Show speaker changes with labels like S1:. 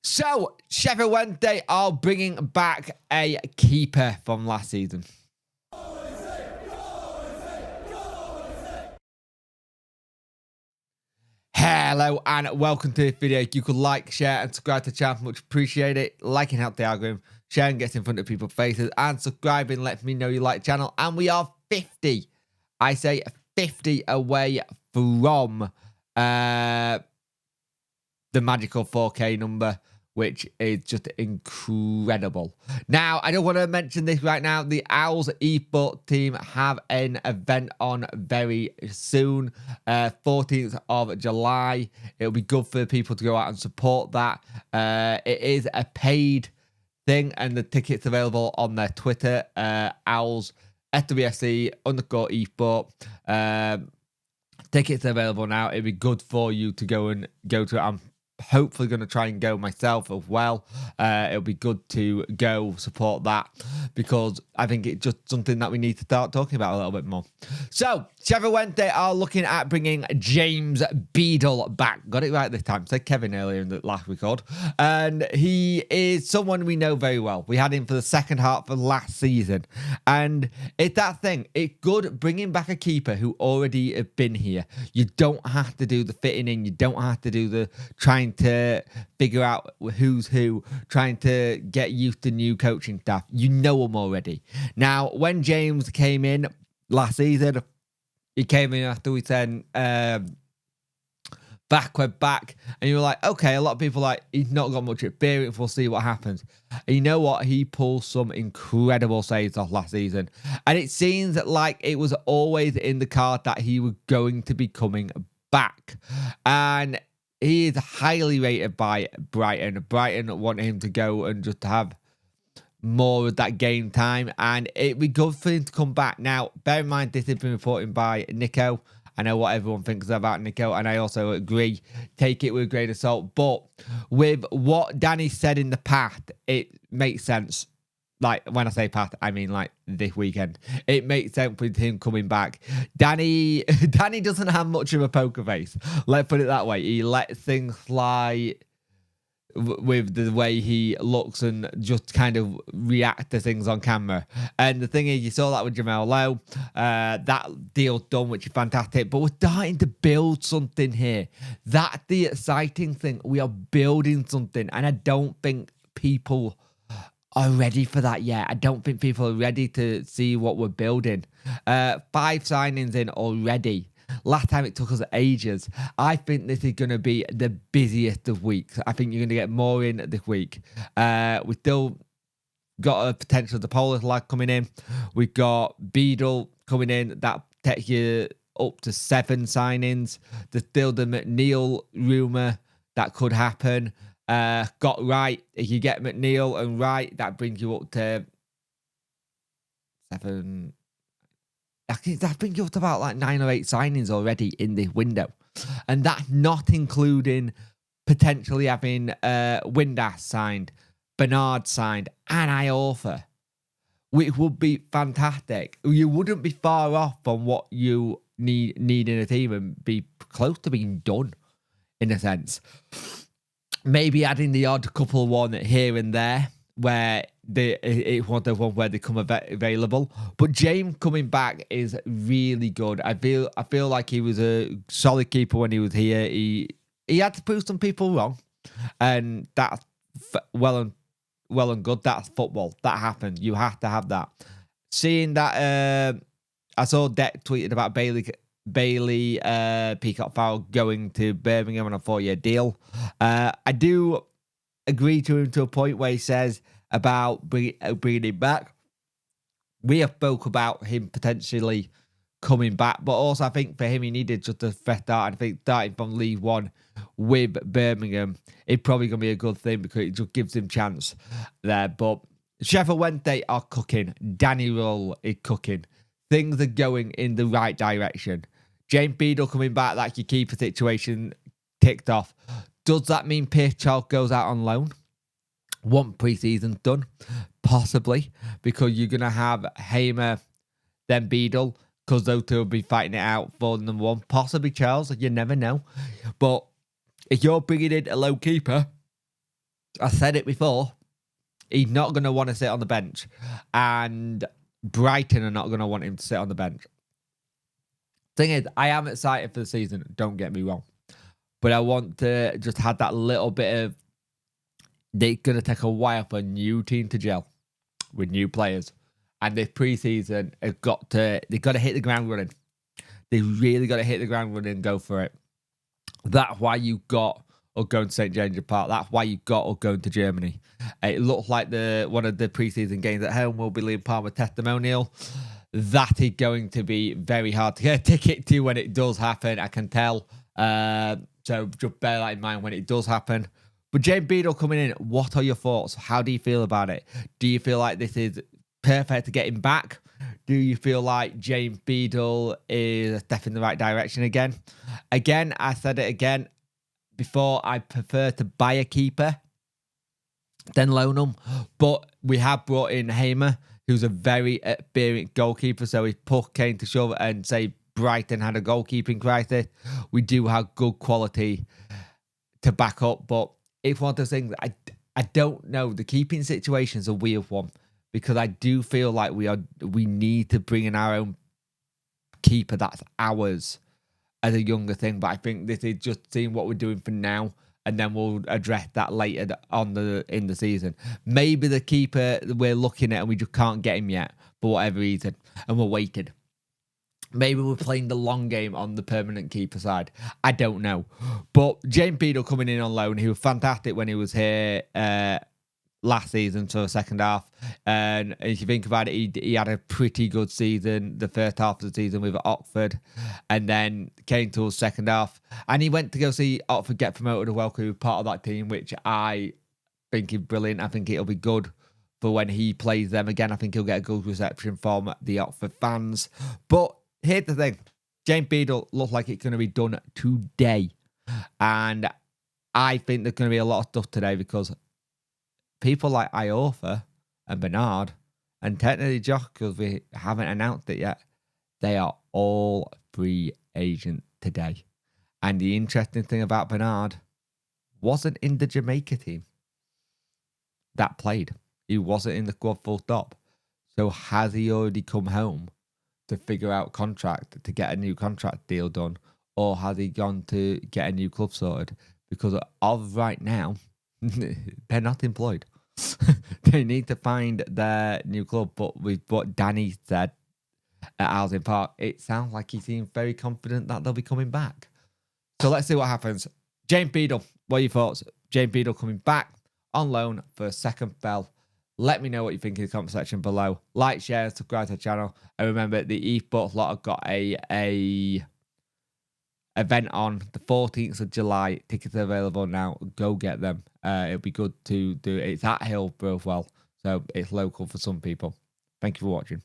S1: So, Sheffield Wednesday are bringing back a keeper from last season. Hello and welcome to this video. You could like, share and subscribe to the channel. Much appreciate it. Liking helps the algorithm. Sharing gets in front of people's faces. And subscribing lets me know you like the channel. And we are 50. I say 50 away from the magical 4K number, which is just incredible. Now, I don't want to mention this right now. The Owls esports team have an event on very soon, 14th of July. It'll be good for people to go out and support that. It is a paid thing, and the tickets available on their Twitter, Owls SWFC _esport. Tickets available now. It'd be good for you to go to it. I'm hopefully going to try and go myself as well. It'll be good to go support that because I think it's just something that we need to start talking about a little bit more. So, Sheffield Wednesday are looking at bringing James Beadle back. Got it right this time. Said Kevin earlier in the last record. And he is someone we know very well. We had him for the second half of last season. And it's that thing. It's good bringing back a keeper who already have been here. You don't have to do the fitting in. You don't have to do the trying to figure out who's who, trying to get used to new coaching staff. You know them already. Now, when James came in last season, he came in after we said backward back, and you were like, okay, a lot of people are like, he's not got much experience, we'll see what happens. And you know what? He pulled some incredible saves off last season. And it seems like it was always in the card that he was going to be coming back. And he is highly rated by Brighton. Brighton want him to go and just have more of that game time, and it'd be good for him to come back. Now, bear in mind, this has been reported by Nico. I know what everyone thinks about Nico, and I also agree. Take it with a grain of salt. But with what Danny said in the past, it makes sense. Like, when I say past, I mean like this weekend. It makes sense with him coming back. Danny doesn't have much of a poker face. Let's put it that way. He lets things fly with the way he looks and just kind of react to things on camera. And the thing is, you saw that with Jamel Lowe. That deal's done, which is fantastic. But we're starting to build something here. That's the exciting thing. We are building something. And I don't think people are ready for that yet. I don't think people are ready to see what we're building. 5 signings in already. Last time it took us ages. I think this is going to be the busiest of weeks. I think you're going to get more in this week. We still got a potential the Polish lad coming in. We've got Beadle coming in. That takes you up to 7 signings. There's still the McNeil rumour that could happen. Got Wright. If you get McNeil and Wright, that brings you up to 7. That brings you up to about like 9 or 8 signings already in this window. And that's not including potentially having Windass signed, Bernard signed, and Iorfa, which would be fantastic. You wouldn't be far off from what you need in a team and be close to being done, in a sense. Maybe adding the odd couple one here and there where it's one of those ones where they come available. But James coming back is really good. I feel like he was a solid keeper when he was here. He had to prove some people wrong, and that's well and good. That's football. That happened. You have to have that. Seeing that, I saw Deck tweeted about Bailey Peacock Farrell going to Birmingham on a 4-year deal. I do agree to him to a point where he says about bringing him back. We have spoke about him potentially coming back, but also I think for him he needed just a fresh start. I think starting from League One with Birmingham, it's probably going to be a good thing because it just gives him chance there. But Sheffield Wednesday are cooking. Danny Roll is cooking. Things are going in the right direction. James Beadle coming back, that's your keeper situation ticked off. Does that mean Pierce Charles goes out on loan? One pre-season done? Possibly, because you're going to have Hamer, then Beadle, because those two will be fighting it out for number 1. Possibly Charles, you never know. But if you're bringing in a low keeper, I said it before. He's not going to want to sit on the bench. And Brighton are not going to want him to sit on the bench. Thing is, I am excited for the season. Don't get me wrong. But I want to just have that little bit of... It's going to take a while for a new team to gel with new players. And this preseason, they've got to hit the ground running. They really got to hit the ground running and go for it. That's why you got or going to St. James's Park. That's why you got or going to Germany. It looks like one of the preseason games at home will be Liam Palmer testimonial. That is going to be very hard to get a ticket to when it does happen. I can tell. So just bear that in mind when it does happen. But James Beadle coming in, what are your thoughts? How do you feel about it? Do you feel like this is perfect to get him back? Do you feel like James Beadle is a step in the right direction again? Again, I said it again before, I prefer to buy a keeper than loan them. But we have brought in Hamer, who's a very experienced goalkeeper. So if push came to shove and say Brighton had a goalkeeping crisis, we do have good quality to back up. But it's one of those things, I don't know. The keeping situation is a weird one. Because I do feel like we need to bring in our own keeper that's ours as a younger thing. But I think this is just seeing what we're doing for now, and then we'll address that later in the season. Maybe the keeper we're looking at and we just can't get him yet for whatever reason, and we're waiting. Maybe we're playing the long game on the permanent keeper side. I don't know. But James Beadle coming in on loan, he was fantastic when he was here last season, so the second half. And if you think about it, he had a pretty good season, the first half of the season with Oxford, and then came to the second half. And he went to go see Oxford get promoted as well, because he was part of that team, which I think is brilliant. I think it'll be good for when he plays them again. I think he'll get a good reception from the Oxford fans. But here's the thing. James Beadle looks like it's going to be done today. And I think there's going to be a lot of stuff today, because people like Iorfa and Bernard, and technically Josh, because we haven't announced it yet, they are all free agent today. And the interesting thing about Bernard wasn't in the Jamaica team that played. He wasn't in the squad full stop. So has he already come home to figure out contract, to get a new contract deal done? Or has he gone to get a new club sorted? Because of right now, they're not employed. They need to find their new club. But with what Danny said at Alsing Park, it sounds like he seems very confident that they'll be coming back. So let's see what happens. James Beadle, what are your thoughts? James Beadle coming back on loan for a second spell. Let me know what you think in the comment section below. Like, share, and subscribe to the channel. And remember, the eSports lot have got a event on the 14th of July. Tickets are available now. Go get them. It'll be good to do it. It's at Hillsborough as well, so it's local for some people. Thank you for watching.